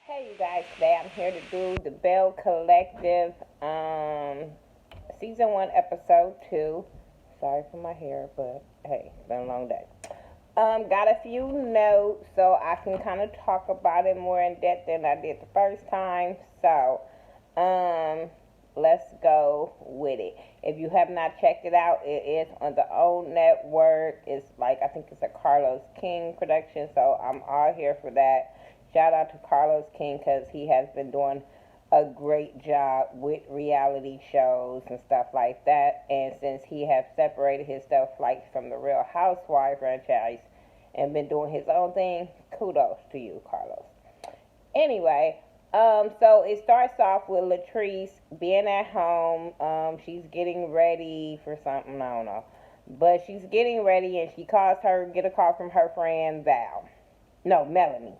Hey you guys, today I'm here to do the Belle Collective season 1 episode 2. Sorry for my hair, but hey, it's been a long day. Got a few notes so I can kind of talk about it more in depth than I did the first time. So, um, let's go with it. If you have not checked it out, it is on the old network. It's like I think it's a Carlos King production, so I'm all here for that. Shout out to Carlos King because he has been doing a great job with reality shows and stuff like that. And since he has separated his stuff like from the Real Housewives franchise and been doing his own thing, kudos to you, Carlos. Anyway, so it starts off with Latrice being at home. She's getting ready for something, I don't know. But she's getting ready and she calls her, get a call from her friend Val. No, Melanie.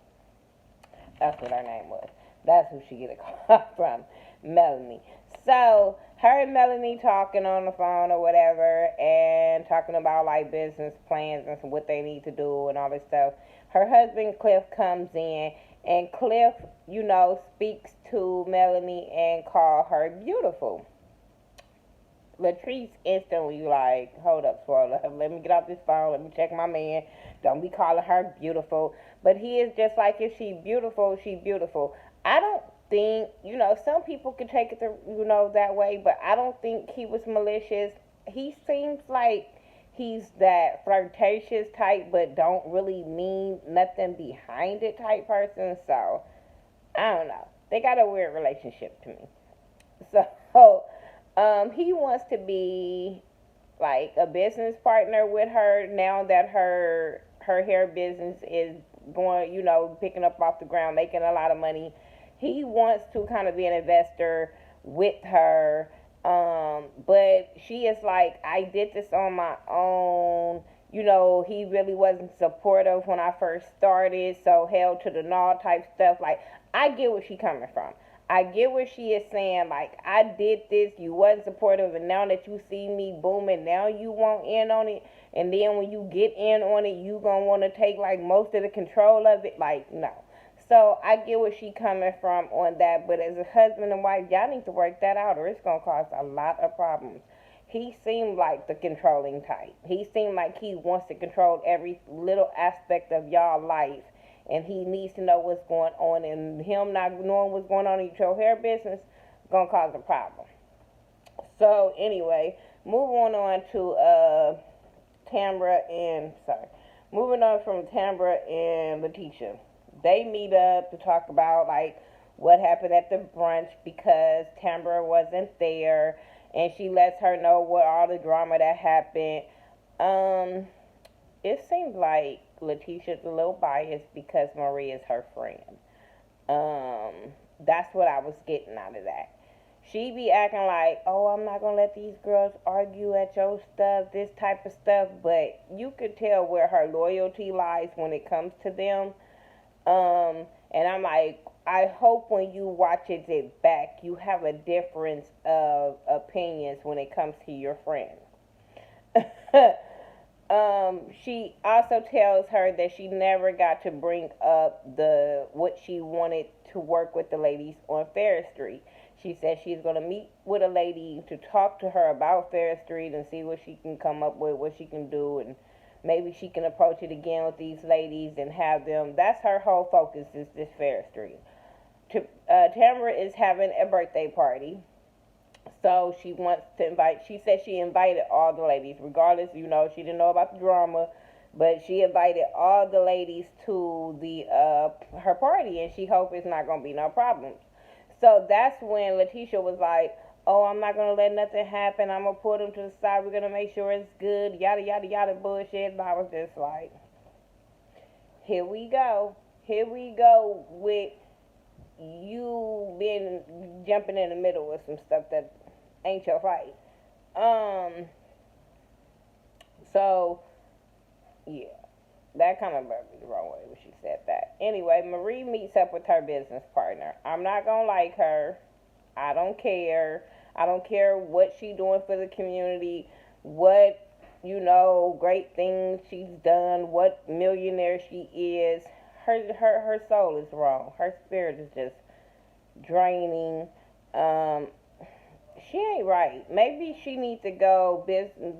That's what her name was. That's who she get a call from, Melanie. So her and Melanie talking on the phone or whatever, and talking about like business plans and what they need to do and all this stuff. Her husband Cliff comes in, and Cliff, speaks to Melanie and call her beautiful. Latrice instantly like, hold up, Swola. Let me get off this phone. Let me check my man. Don't be calling her beautiful. But he is just like, if she beautiful, she beautiful. I don't think, some people can take it, that way, but I don't think he was malicious. He seems like he's that flirtatious type, but don't really mean nothing behind it type person. So, I don't know. They got a weird relationship to me. So, he wants to be like a business partner with her now that her hair business is going, picking up off the ground, making a lot of money. He wants to kind of be an investor with her. But she is like, I did this on my own. He really wasn't supportive when I first started, so held to the gnaw type stuff. Like, I get where she coming from. I get what she is saying. Like, I did this, you wasn't supportive, and now that you see me booming, now you want in on it. And then when you get in on it, you gonna want to take like most of the control of it. Like, no. So I get where she coming from on that. But as a husband and wife, y'all need to work that out, or it's gonna cause a lot of problems. He seemed like the controlling type. He seemed like he wants to control every little aspect of y'all life, and he needs to know what's going on, and him not knowing what's going on in your hair business gonna cause a problem. So anyway, moving on to Tamra and sorry, moving on from Tamra and Letitia. They meet up to talk about like what happened at the brunch because Tamra wasn't there, and she lets her know what all the drama that happened. Um, it seems like Letitia's a little biased because Marie is her friend. That's what I was getting out of that. She be acting like, oh, I'm not gonna let these girls argue at your stuff, this type of stuff, but you could tell where her loyalty lies when it comes to them. And I'm like, I hope when you watch it back, you have a difference of opinions when it comes to your friends. She also tells her that she never got to bring up the what she wanted to work with the ladies on Ferris Street. She said she's going to meet with a lady to talk to her about Ferris Street and see what she can come up with, what she can do, and maybe she can approach it again with these ladies and have them. That's her whole focus is this Ferris Street. Tamara is having a birthday party. So she wants to invite, she said she invited all the ladies, regardless, she didn't know about the drama, but she invited all the ladies to the her party, and she hopes it's not going to be no problems. So that's when Letitia was like, oh, I'm not going to let nothing happen. I'm going to put them to the side. We're going to make sure it's good, yada, yada, yada, bullshit. And I was just like, here we go. Here we go with you been jumping in the middle with some stuff that ain't your fight. So yeah, that kind of rubbed me the wrong way when she said that. Anyway, Marie meets up with her business partner. I'm not gonna like her. I don't care. I don't care what she doing for the community, what great things she's done, what millionaire she is. her soul is wrong. Her spirit is just draining. Um, she ain't right. Maybe she needs to go business.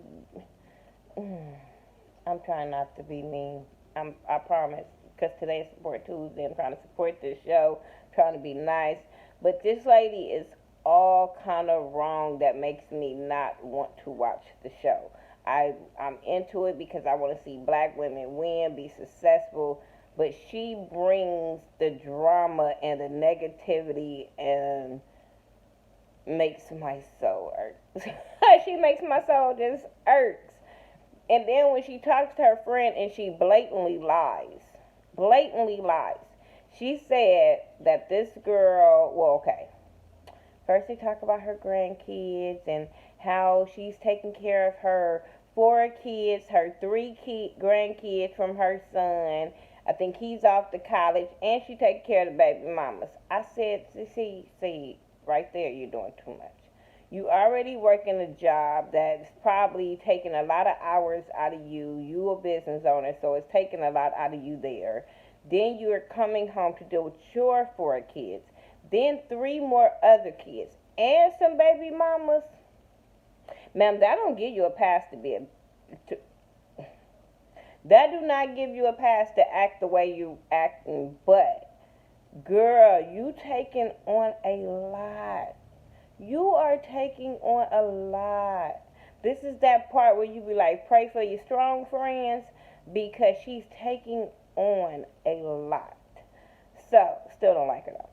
I'm trying not to be mean. I promise. Because today is Support Tuesday. I'm trying to support this show. Trying to be nice. But this lady is all kind of wrong that makes me not want to watch the show. I'm into it because I want to see black women win, be successful. But she brings the drama and the negativity and makes my soul hurt. She makes my soul just irks. And then when she talks to her friend and she blatantly lies. She said that this girl, well, okay. First, they talk about her grandkids and how she's taking care of her four kids, her grandkids from her son. I think he's off to college, and she takes care of the baby mamas. I said, see, right there, you're doing too much. You already working a job that's probably taking a lot of hours out of you. You a business owner, so it's taking a lot out of you there. Then you're coming home to deal with your four kids. Then three more other kids. And some baby mamas. Ma'am, that don't give you a pass to that do not give you a pass to act the way you acting. But, girl, you taking on a lot. You are taking on a lot. This is that part where you be like, pray for your strong friends, because she's taking on a lot. So, still don't like her though.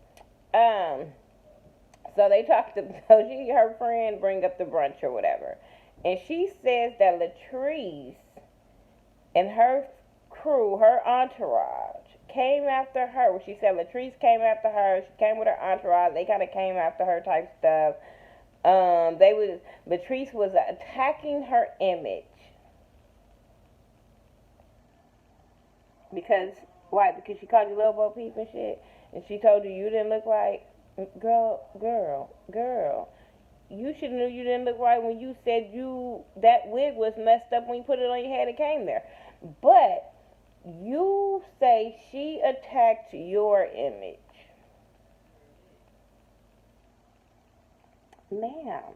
So they talked to, so her friend bring up the brunch or whatever. And she says that Latrice and her crew, her entourage, came after her. Well, she said Latrice came after her. She came with her entourage. They kind of came after her type stuff. Latrice was attacking her image because why? Because she called you Lil Bo Peep and shit, and she told you didn't look right. Girl. You should have knew you didn't look right when you said that wig was messed up when you put it on your head and came there. But you say she attacked your image. Ma'am,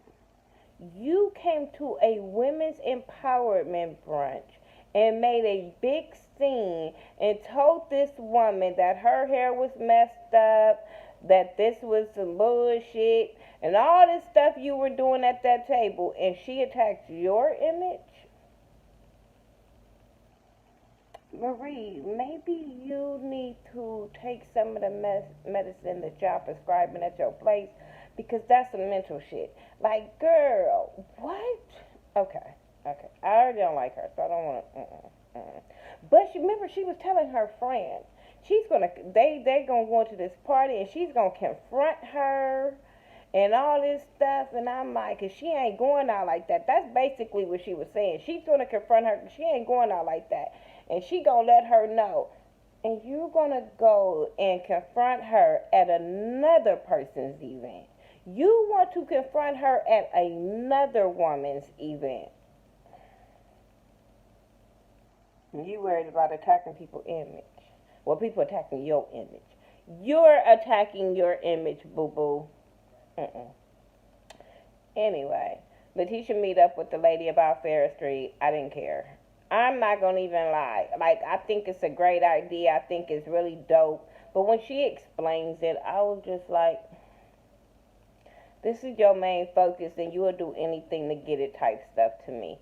you came to a women's empowerment brunch and made a big scene and told this woman that her hair was messed up, that this was some bullshit, and all this stuff you were doing at that table, and she attacked your image? Marie, maybe you need to take some of the medicine that y'all prescribing at your place, because that's some mental shit. Like, girl, what? Okay. I already don't like her, so I don't want to. But remember, she was telling her friend they gonna go to this party and she's gonna confront her and all this stuff. And I'm like, 'cause she ain't going out like that. That's basically what she was saying. She's gonna confront her 'cause she ain't going out like that, and she gonna let her know. And you're gonna go and confront her at another person's event. You want to confront her at another woman's event. You worried about attacking people's image. Well, people attacking your image. You're attacking your image, boo-boo. Anyway, Letitia meet up with the lady about Ferris Street. I didn't care. I'm not going to even lie. Like, I think it's a great idea. I think it's really dope. But when she explains it, I was just like, this is your main focus and you will do anything to get it type stuff to me.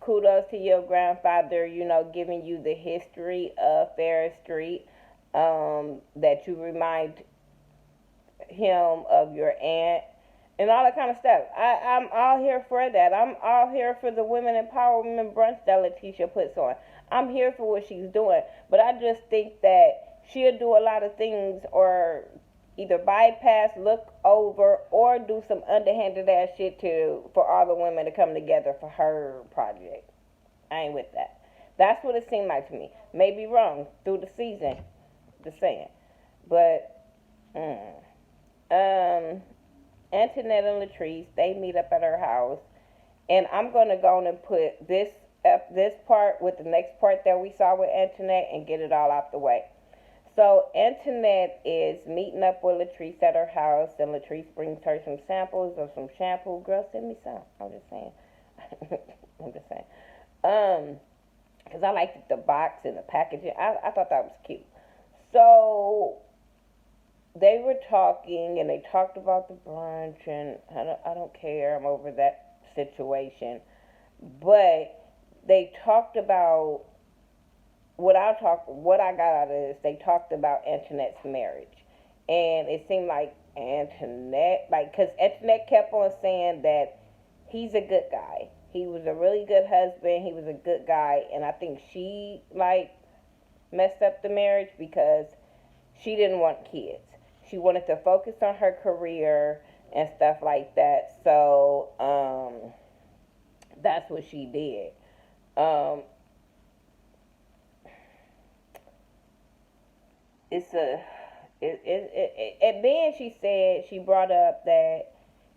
Kudos to your grandfather, giving you the history of Ferris Street, that you remind him of your aunt and all that kind of stuff. I'm all here for that. I'm all here for the women empowerment brunch that Letitia puts on. I'm here for what she's doing. But I just think that she'll do a lot of things or either bypass, look over, or do some underhanded ass shit for all the women to come together for her project. I ain't with that. That's what it seemed like to me. Maybe wrong through the season. Just saying. But, Antoinette and Latrice, they meet up at her house. And I'm going to go on and put this this part with the next part that we saw with Antoinette and get it all out the way. So Antoinette is meeting up with Latrice at her house, and Latrice brings her some samples of some shampoo. Girl, send me some. I'm just saying. I'm just saying. Because I liked the box and the packaging. I thought that was cute. So they were talking, and they talked about the brunch, and I don't care. I'm over that situation. But they talked about what I got out of this. They talked about Antoinette's marriage, and it seemed like Antoinette, like, because Antoinette kept on saying that he's a good guy. He was a really good husband. He was a good guy, and I think she like messed up the marriage because she didn't want kids. She wanted to focus on her career and stuff like that. So that's what she did. Um, it's a and then she brought up that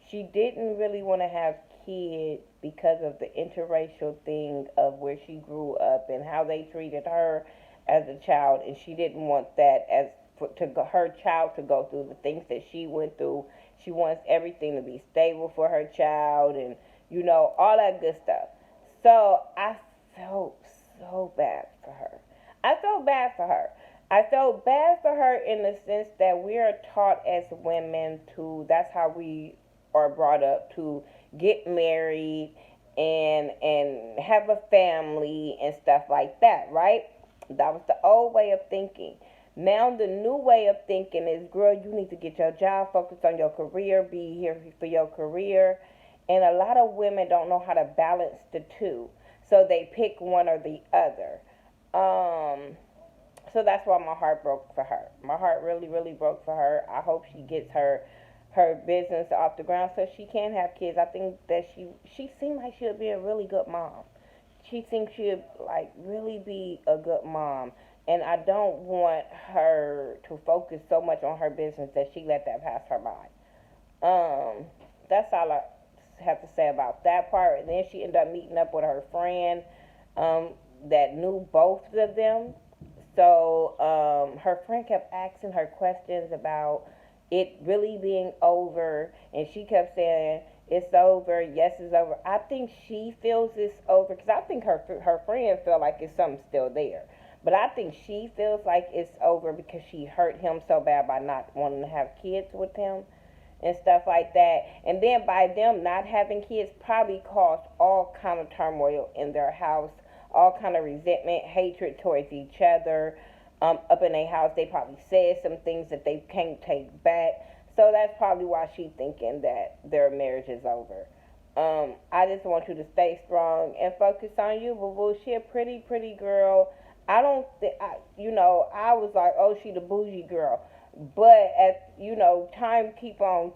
she didn't really want to have kids because of the interracial thing of where she grew up and how they treated her as a child, and she didn't want that as her child to go through the things that she went through. She wants everything to be stable for her child, and all that good stuff. So I felt so bad for her. I felt bad for her. I felt bad for her in the sense that we are taught as women to, that's how we are brought up, to get married and have a family and stuff like that, right? That was the old way of thinking. Now the new way of thinking is, girl, you need to get your job, focus on your career, be here for your career. And a lot of women don't know how to balance the two. So they pick one or the other. So that's why my heart broke for her. My heart really, really broke for her. I hope she gets her business off the ground so she can have kids. I think that she seemed like she would be a really good mom. She thinks she would like really be a good mom. And I don't want her to focus so much on her business that she let that pass her by. That's all I have to say about that part. And then she ended up meeting up with her friend that knew both of them. So her friend kept asking her questions about it really being over, and she kept saying, it's over, yes, it's over. I think she feels it's over, because I think her friend felt like it's something still there. But I think she feels like it's over because she hurt him so bad by not wanting to have kids with him and stuff like that. And then by them not having kids probably caused all kind of turmoil in their house, all kind of resentment, hatred towards each other. Up in their house, they probably said some things that they can't take back. So that's probably why she's thinking that their marriage is over. I just want you to stay strong and focus on you, boo boo. She a pretty, pretty girl. I don't think, I was like, oh, she the bougie girl. But as, time keep on,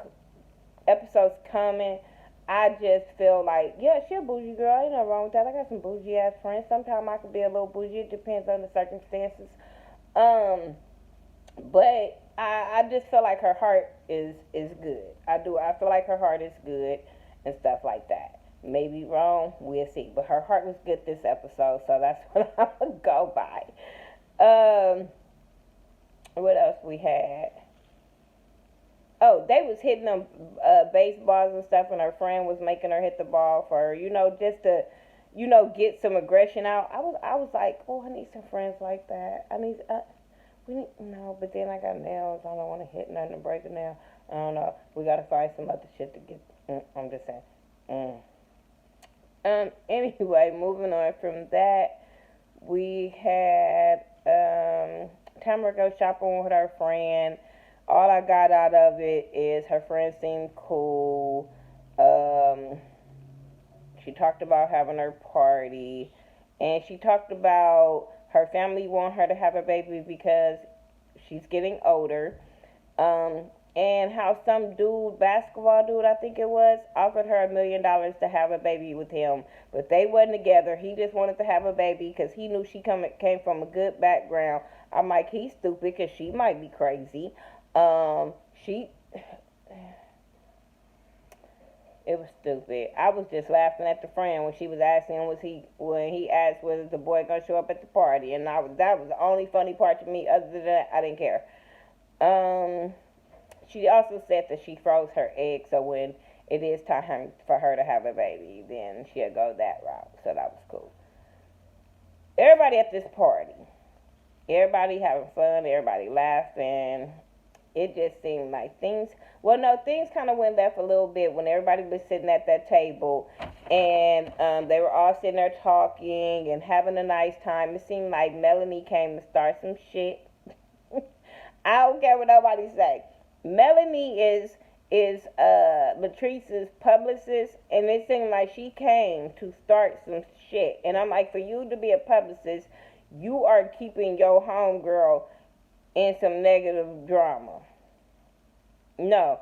episodes coming, I just feel like, yeah, she a bougie girl. Ain't nothing wrong with that. I got some bougie ass friends. Sometimes I could be a little bougie. It depends on the circumstances. But I just feel like her heart is good. I do. I feel like her heart is good and stuff like that. Maybe wrong. We'll see. But her heart was good this episode, so that's what I'm gonna go by. What else we had? Oh, they was hitting them baseballs and stuff, and her friend was making her hit the ball for her, just to, get some aggression out. I was like, oh, I need some friends like that. No, but then I got nails. I don't want to hit nothing to break a nail. I don't know. We got to find some other shit to get. I'm just saying. Anyway, moving on from that, we had Tamara go shopping with her friend. All I got out of it is her friend seemed cool. She talked about having her party, and she talked about her family want her to have a baby because she's getting older. And how some dude, basketball dude, I think it was, offered her $1,000,000 to have a baby with him, but they wasn't together. He just wanted to have a baby because he knew she came from a good background. I'm like, he's stupid because she might be crazy. She It was stupid. I was just laughing at the friend when she was asking when he asked was the boy gonna show up at the party, and that was the only funny part to me. Other than that, I didn't care. Um, she also said that she froze her egg, so when it is time for her to have a baby, then she'll go that route. So that was cool. Everybody at this party, everybody having fun, everybody laughing. It just seemed like things, well, no, things kind of went left a little bit when everybody was sitting at that table, and they were all sitting there talking and having a nice time. It seemed like Melanie came to start some shit. I don't care what nobody say. Melanie is Latrice's publicist, and it seemed like she came to start some shit. And I'm like, for you to be a publicist, you are keeping your homegirl in some negative drama. No.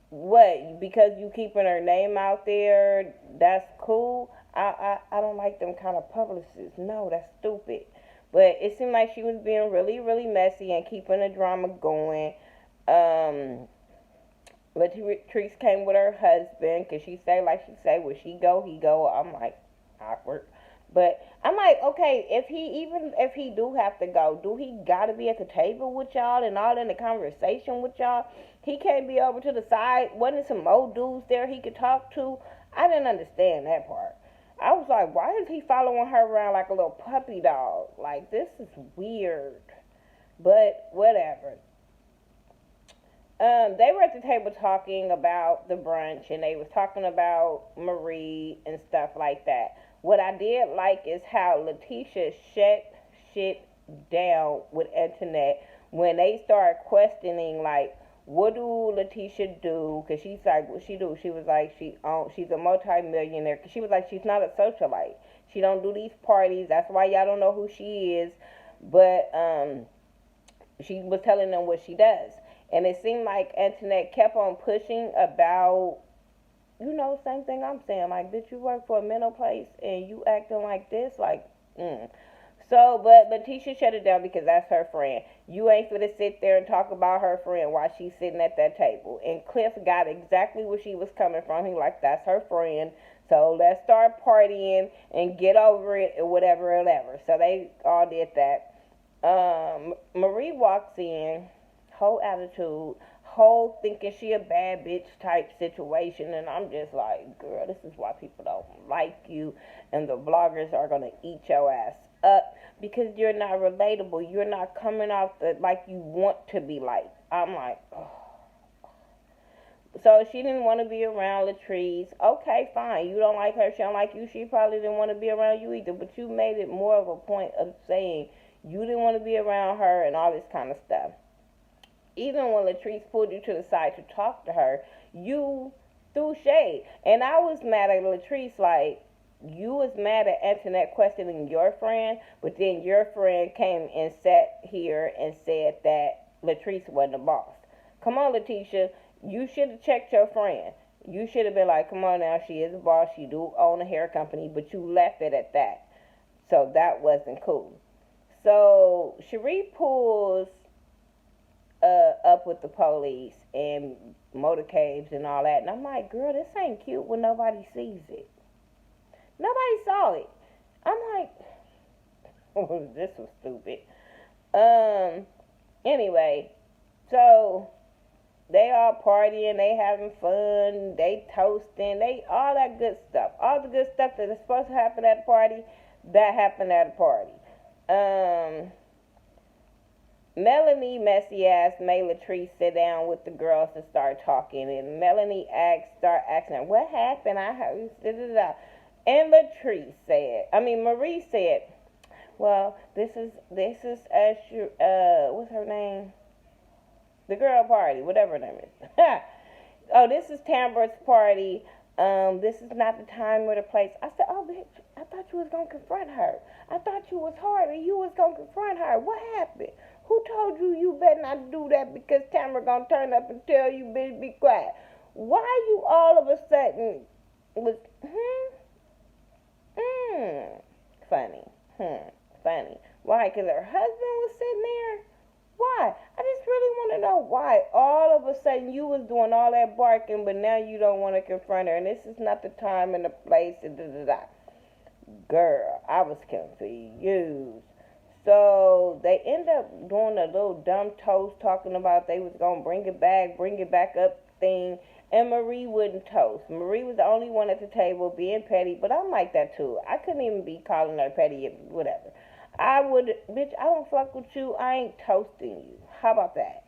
What? Because you keeping her name out there, that's cool. I don't like them kind of publicists. No, that's stupid. But it seemed like she was being really, really messy and keeping the drama going. Latrice came with her husband, cause she say like she say, where she go, he go. I'm like, awkward. But I'm like, okay, if he do have to go, do he gotta be at the table with y'all and all in the conversation with y'all? He can't be over to the side. Wasn't some old dudes there he could talk to? I didn't understand that part. I was like, why is he following her around like a little puppy dog? Like, this is weird. But whatever. They were at the table talking about the brunch, and they was talking about Marie and stuff like that. What I did like is how Letitia shut shit down with Antoinette when they started questioning, like, what do Letitia do? Because she's like, what she do? She was like, she's a multi-millionaire. Cause she was like, she's not a socialite. She don't do these parties. That's why y'all don't know who she is. But she was telling them what she does. And it seemed like Antoinette kept on pushing about, same thing I'm saying. Like, bitch, you work for a mental place and you acting like this? Like, So, but Letitia shut it down because that's her friend. You ain't finna sit there and talk about her friend while she's sitting at that table. And Cliff got exactly where she was coming from. He like, that's her friend. So let's start partying and get over it or whatever, whatever. So they all did that. Marie walks in, whole attitude, whole thinking she a bad bitch type situation, and I'm just like, girl, this is why people don't like you, and the vloggers are gonna eat your ass up because you're not relatable. You're not coming off like you want to be like. I'm like, oh. So she didn't want to be around Latrice. Okay, fine. You don't like her. She don't like you. She probably didn't want to be around you either. But you made it more of a point of saying you didn't want to be around her and all this kind of stuff. Even when Latrice pulled you to the side to talk to her, you threw shade. And I was mad at Latrice, like, you was mad at Antoinette questioning your friend, but then your friend came and sat here and said that Latrice wasn't a boss. Come on, Letitia, you should have checked your friend. You should have been like, come on now, she is a boss, she do own a hair company, but you left it at that. So that wasn't cool. So Cherie pulls up with the police and motorcades and all that, and I'm like, girl, this ain't cute when nobody sees it. Nobody saw it. I'm like, oh, this was stupid. Anyway, so they all partying, they having fun, they toasting, they all that good stuff. All the good stuff that is supposed to happen at a party, that happened at a party. Melanie, messy ass, made Latrice sit down with the girls and start talking. And Melanie start asking her, what happened? I heard, da-da-da. And Marie said, well, this is what's her name? The girl party, whatever her name is. Oh, this is Tambera's party. This is not the time or the place. I said, oh, bitch, I thought you was going to confront her. I thought you was hard and you was going to confront her. What happened? Who told you you better not do that because Tamara going to turn up and tell you, bitch, be quiet? Why you all of a sudden was, funny. Funny. Why? Because her husband was sitting there? Why? I just really want to know why. All of a sudden, you was doing all that barking, but now you don't want to confront her, and this is not the time and the place. And da da da. Girl, I was confused. So they end up doing a little dumb toast, talking about they was gonna bring it back up thing, and Marie wouldn't toast. Marie was the only one at the table being petty, but I'm like that too. I couldn't even be calling her petty, whatever. I would, bitch, I don't fuck with you. I ain't toasting you. How about that?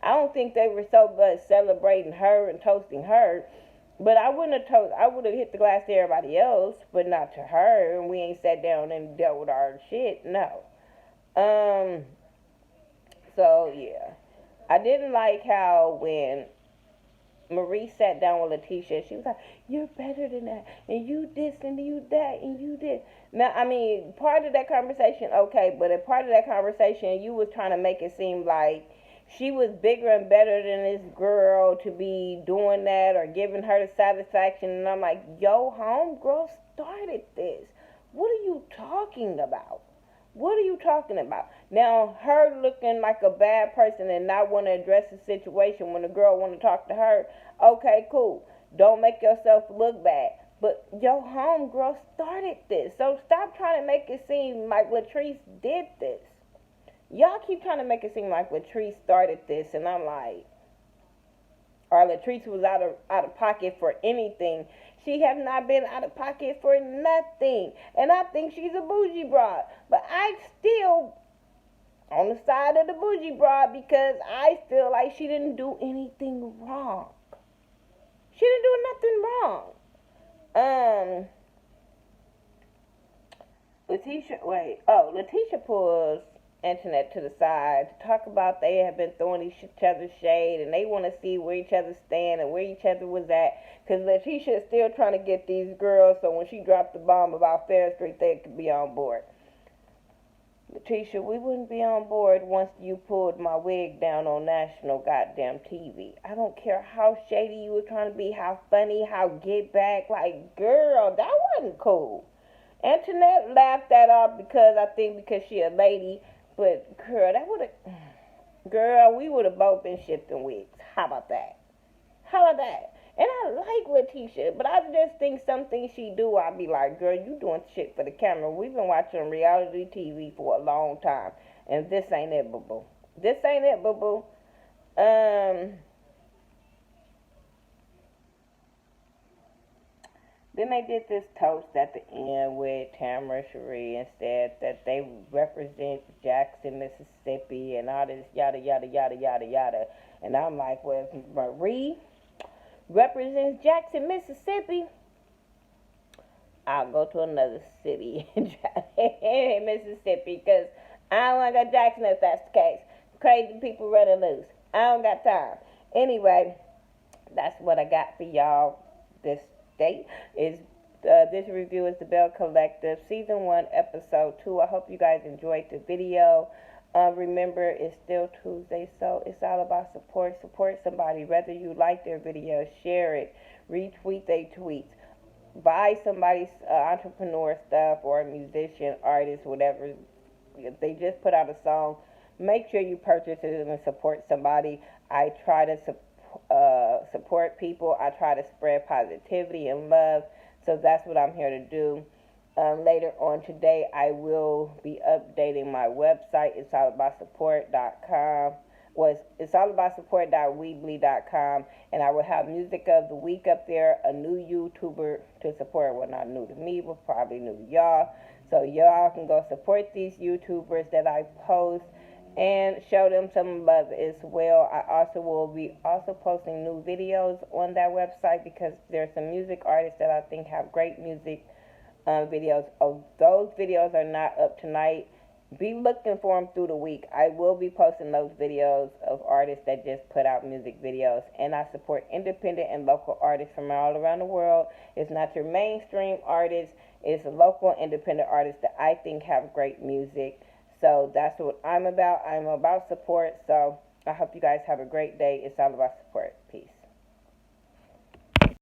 I don't think they were so much celebrating her and toasting her, but I wouldn't have toast. I would have hit the glass to everybody else, but not to her. And we ain't sat down and dealt with our shit. No. Um. So yeah, I didn't like how when Marie sat down with Letitia, she was like, "You're better than that, and you this, and you that, and you this." Now, I mean, part of that conversation, okay, but a part of that conversation, you was trying to make it seem like she was bigger and better than this girl to be doing that or giving her the satisfaction. And I'm like, yo, homegirl started this. What are you talking about? What are you talking about? Now, her looking like a bad person and not want to address the situation when the girl want to talk to her, okay, cool. Don't make yourself look bad. But your homegirl started this. So stop trying to make it seem like Latrice did this. Y'all keep trying to make it seem like Latrice started this, and I'm like, or Latrice was out of pocket for anything. She has not been out of pocket for nothing. And I think she's a bougie broad. But I still on the side of the bougie broad because I feel like she didn't do anything wrong. She didn't do nothing wrong. Letitia pulls internet to the side to talk about they have been throwing each other shade and they want to see where each other stand and where each other was at. Because Letitia is still trying to get these girls so when she dropped the bomb about Fair Street, they could be on board. Letitia, we wouldn't be on board once you pulled my wig down on national goddamn TV. I don't care how shady you were trying to be, how funny, how get back. Like, girl, that wasn't cool. Antoinette laughed that off because she a lady. But girl, we would have both been shifting wigs. How about that? How about that? And I like Letitia, but I just think some things she do, I be like, girl, you doing shit for the camera. We've been watching reality TV for a long time, and this ain't it, boo boo. This ain't it, boo boo. Then they did this toast at the end with Tamara Cherie and said that they represent Jackson, Mississippi, and all this yada yada yada yada yada. And I'm like, well, if Marie represents Jackson, Mississippi, I'll go to another city in Mississippi because I don't want to go to Jackson if that's the case. Crazy people running loose. I don't got time. Anyway, that's what I got for y'all this day. This review is the Belle Collective, Season 1, Episode 2. I hope you guys enjoyed the video. Remember, it's still Tuesday, so it's all about support. Support somebody, whether you like their video, share it, retweet their tweets, buy somebody's entrepreneur stuff or a musician, artist, whatever. If they just put out a song, make sure you purchase it and support somebody. I try to support people. I try to spread positivity and love. So that's what I'm here to do. Later on today, I will be updating my website. It's allaboutsupport.com. It's allaboutsupport.weebly.com. And I will have music of the week up there. A new YouTuber to support. Well, not new to me, but probably new to y'all. So y'all can go support these YouTubers that I post and show them some love as well. I also will be posting new videos on that website because there's some music artists that I think have great music videos. Oh, those videos are not up tonight. Be looking for them through the week. I will be posting those videos of artists that just put out music videos. And I support independent and local artists from all around the world. It's not your mainstream artists. It's local independent artists that I think have great music. So that's what I'm about. I'm about support. So I hope you guys have a great day. It's all about support. Peace.